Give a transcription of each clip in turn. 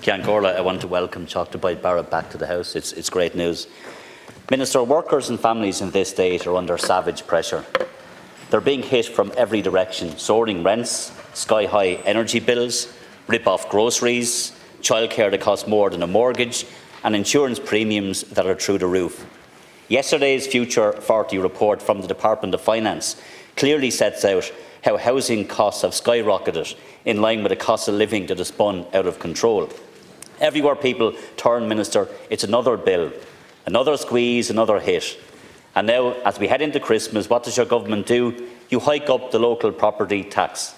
Ceann Comhairle, I want to welcome Teachta Boyd Barrett back to the House. It's great news. Minister, workers and families in this state are under savage pressure. They're being hit from every direction: soaring rents, sky-high energy bills, rip-off groceries, childcare that costs more than a mortgage, and insurance premiums that are through the roof. Yesterday's Future 40 report from the Department of Finance clearly sets out how housing costs have skyrocketed in line with the cost of living that has spun out of control. Everywhere people turn, Minister, it's another bill, another squeeze, another hit. And now, as we head into Christmas, what does your government do? You hike up the local property tax.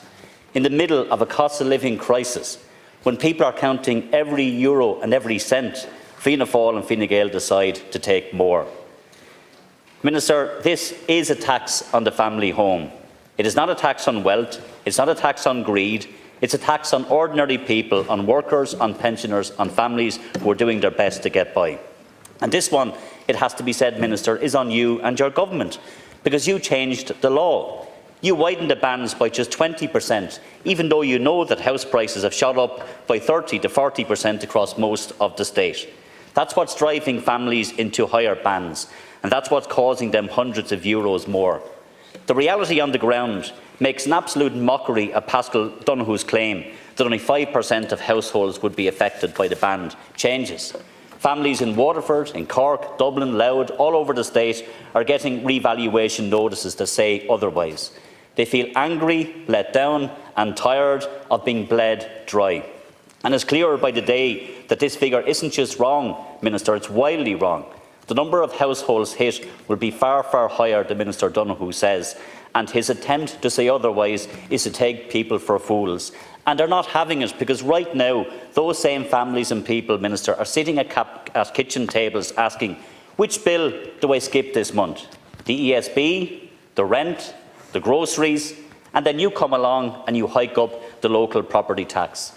In the middle of a cost of living crisis, when people are counting every euro and every cent, Fianna Fáil and Fine Gael decide to take more. Minister, this is a tax on the family home. It is not a tax on wealth, it's not a tax on greed, it's a tax on ordinary people, on workers, on pensioners, on families who are doing their best to get by. And this one, it has to be said, Minister, is on you and your government, because you changed the law. You widened the bans by just 20%, even though you know that house prices have shot up by 30 to 40% across most of the state. That's what's driving families into higher bans, and that's what's causing them hundreds of euros more. The reality on the ground makes an absolute mockery of Paschal Donoghue's claim that only 5% of households would be affected by the banned changes. Families in Waterford, in Cork, Dublin, Louth, all over the state are getting revaluation notices that say otherwise. They feel angry, let down and tired of being bled dry. And it's clearer by the day that this figure isn't just wrong, Minister, it's wildly wrong. The number of households hit will be far, far higher than Minister Donoghue says, and his attempt to say otherwise is to take people for fools. And they're not having it, because right now those same families and people, Minister, are sitting at kitchen tables asking, which bill do I skip this month? The ESB, the rent, the groceries, and then you come along and you hike up the local property tax.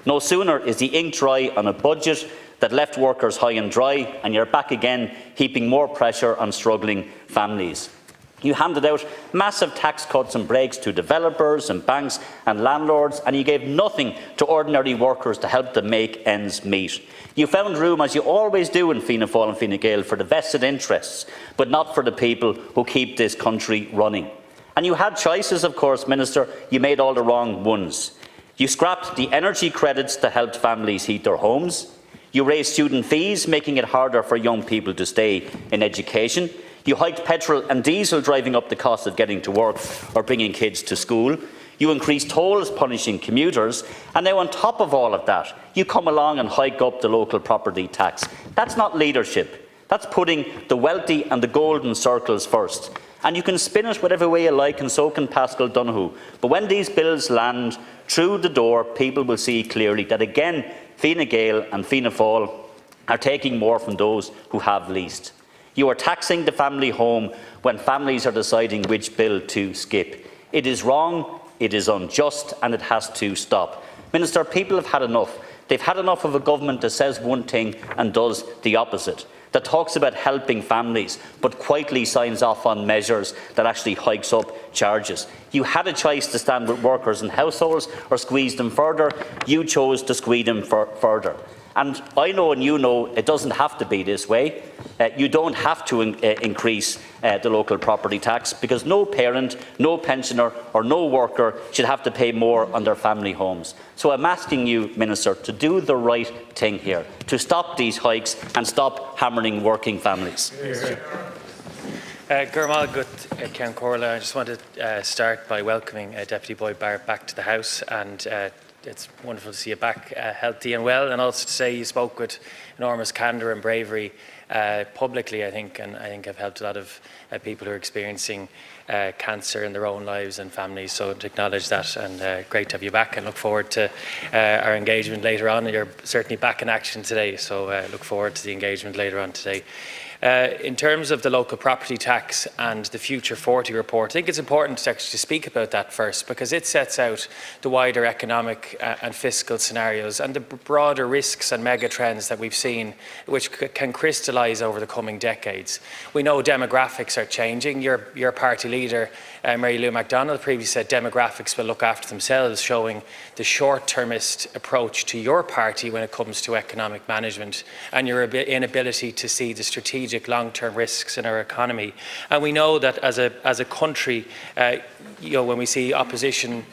No sooner is the ink dry on a budget that left workers high and dry, and you're back again heaping more pressure on struggling families. You handed out massive tax cuts and breaks to developers and banks and landlords, and you gave nothing to ordinary workers to help them make ends meet. You found room, as you always do in Fianna Fáil and Fine Gael, for the vested interests, but not for the people who keep this country running. And you had choices, of course, Minister. You made all the wrong ones. You scrapped the energy credits that helped families heat their homes. You raised student fees, making it harder for young people to stay in education. You hiked petrol and diesel, driving up the cost of getting to work or bringing kids to school. You increased tolls, punishing commuters. And now, on top of all of that, you come along and hike up the local property tax. That's not leadership. That's putting the wealthy and the golden circles first. And you can spin it whatever way you like, and so can Paschal Donoghue. But when these bills land through the door, people will see clearly that, again, Fine Gael and Fianna Fáil are taking more from those who have least. You are taxing the family home when families are deciding which bill to skip. It is wrong, it is unjust, and it has to stop. Minister, people have had enough. They've had enough of a government that says one thing and does the opposite, that talks about helping families but quietly signs off on measures that actually hikes up charges. You had a choice to stand with workers and households or squeeze them further. You chose to squeeze them further. And I know, and you know, it doesn't have to be this way. You don't have to increase the local property tax, because no parent, no pensioner or no worker should have to pay more on their family homes. So I'm asking you, Minister, to do the right thing here, to stop these hikes and stop hammering working families. Ceann Comhairle, I just want to start by welcoming Deputy Boyd Barrett back to the House, and it's wonderful to see you back healthy and well, and also to say you spoke with enormous candour and bravery publicly, I think, and I think have helped a lot of people who are experiencing cancer in their own lives and families. So to acknowledge that, and great to have you back, and look forward to our engagement later on. You're certainly back in action today, so look forward to the engagement later on today. In terms of the local property tax and the Future 40 report, I think it's important to actually speak about that first, because it sets out the wider economic and fiscal scenarios and the broader risks and mega trends that we've seen, which can crystallise crystallise over the coming decades. We know demographics are changing. Your party leader, Mary Lou MacDonald, previously said demographics will look after themselves, showing the short-termist approach to your party when it comes to economic management and your inability to see the strategic long-term risks in our economy. And we know that as a country, when we see opposition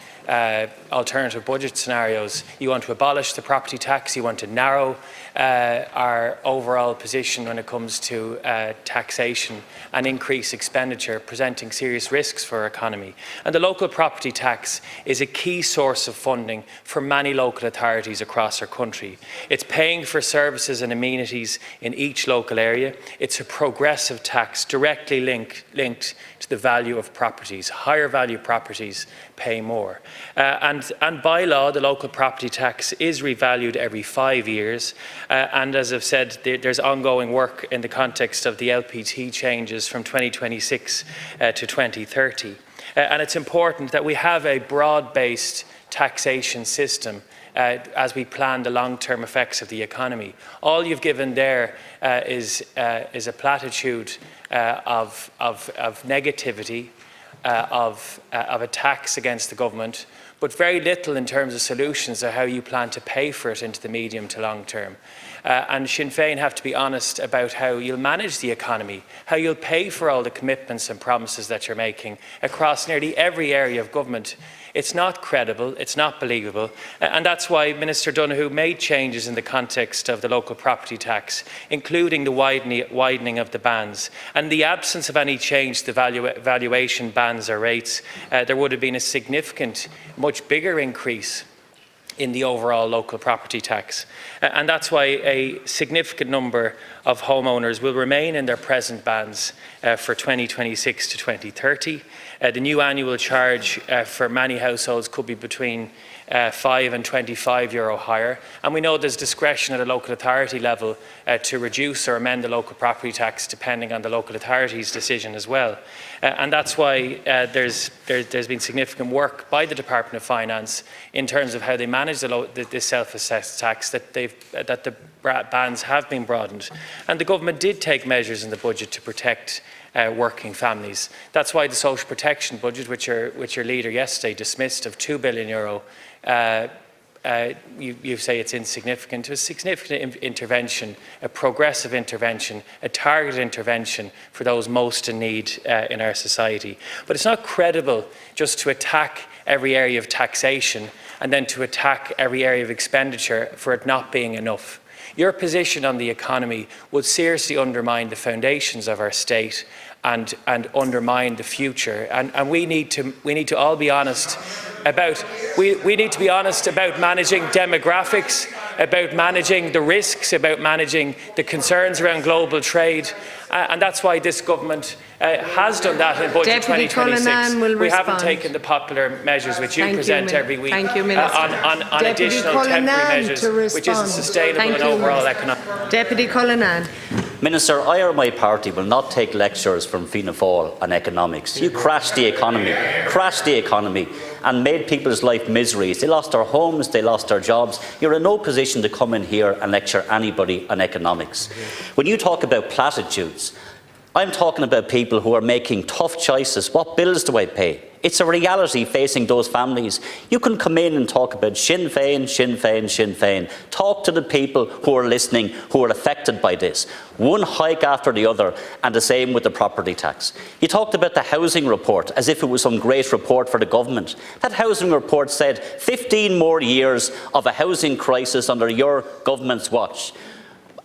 alternative budget scenarios, you want to abolish the property tax, you want to narrow our overall position when it comes to taxation and increase expenditure, presenting serious risks for our economy. And the local property tax is a key source of funding for many local authorities across our country. It's paying for services and amenities in each local area. It's a progressive tax directly linked to the value of properties. Higher value properties pay more. And by law, the local property tax is revalued every 5 years. And as I've said, there's ongoing work in the context of the LPT changes from 2026 to 2030. And it's important that we have a broad-based taxation system as we plan the long-term effects of the economy. All you've given there is a platitude of negativity, of a tax against the government, but very little in terms of solutions of how you plan to pay for it into the medium to long term. And Sinn Féin have to be honest about how you'll manage the economy, how you'll pay for all the commitments and promises that you're making across nearly every area of government. It's not credible, it's not believable, and that's why Minister Donoghue made changes in the context of the local property tax, including the widening of the bands. And in the absence of any change to the valuation bands or rates, there would have been a significant, much bigger increase in the overall local property tax. And that's why a significant number of homeowners will remain in their present bands for 2026 to 2030. The new annual charge for many households could be between €5 and €25 higher. And we know there's discretion at a local authority level to reduce or amend the local property tax depending on the local authority's decision as well. And that's why there's been significant work by the Department of Finance in terms of how they manage this self-assessed tax, that the bands have been broadened. And the government did take measures in the budget to protect working families. That's why the social protection budget, which your leader yesterday dismissed, of €2 billion, you say it's insignificant. It was a significant intervention, a progressive intervention, a targeted intervention for those most in need in our society. But it's not credible just to attack every area of taxation and then to attack every area of expenditure for it not being enough. Your position on the economy would seriously undermine the foundations of our state and undermine the future. And we need to all be honest about we need to be honest about managing demographics, about managing the risks, about managing the concerns around global trade. And that's why this government has done that in Budget 2026. We haven't taken the popular measures which you present every week on additional temporary measures, which isn't sustainable in overall economic. Deputy Cullinane. Minister, I or my party will not take lectures from Fianna Fáil on economics. You crashed the economy and made people's life miseries. They lost their homes, they lost their jobs. You're in no position to come in here and lecture anybody on economics. When you talk about platitudes, I'm talking about people who are making tough choices. What bills do I pay? It's a reality facing those families. You can come in and talk about Sinn Féin, Sinn Féin, Sinn Féin. Talk to the people who are listening, who are affected by this. One hike after the other, and the same with the property tax. You talked about the housing report as if it was some great report for the government. That housing report said 15 more years of a housing crisis under your government's watch.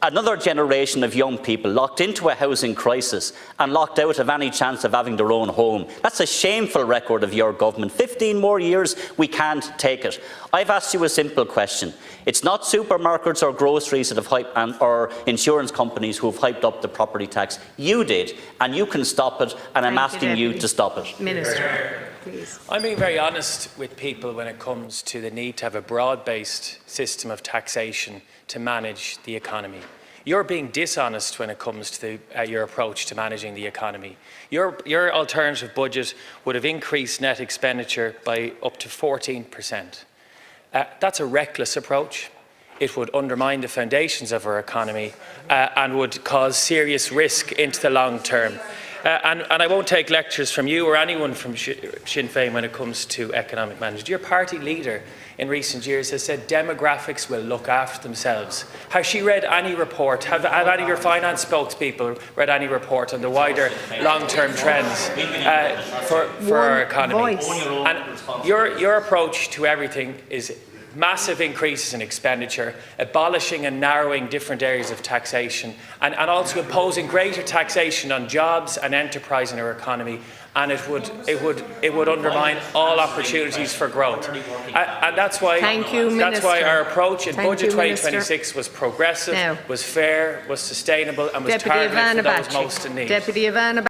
Another generation of young people locked into a housing crisis and locked out of any chance of having their own home. That's a shameful record of your government. 15 more years, we can't take it. I've asked you a simple question. It's not supermarkets or groceries that have or insurance companies who have hyped up the property tax. You did, and you can stop it, and I'm asking you to stop it. Minister, please. I'm being very honest with people when it comes to the need to have a broad-based system of taxation to manage the economy. You're being dishonest when it comes to your approach to managing the economy. Your alternative budget would have increased net expenditure by up to 14%. That's a reckless approach. it would undermine the foundations of our economy and would cause serious risk into the long term. And I won't take lectures from you or anyone from Sinn Féin when it comes to economic management. Your party leader in recent years has said demographics will look after themselves. Has she read any report? Have any of your finance spokespeople read any report on the wider long-term trends for our economy? And your approach to everything is massive increases in expenditure, abolishing and narrowing different areas of taxation, and also imposing greater taxation on jobs and enterprise in our economy, and it would undermine all opportunities for growth. And that's why our approach in Budget 2026 was progressive, was fair, was sustainable, and was targeted for those most in need. Deputy Ivana.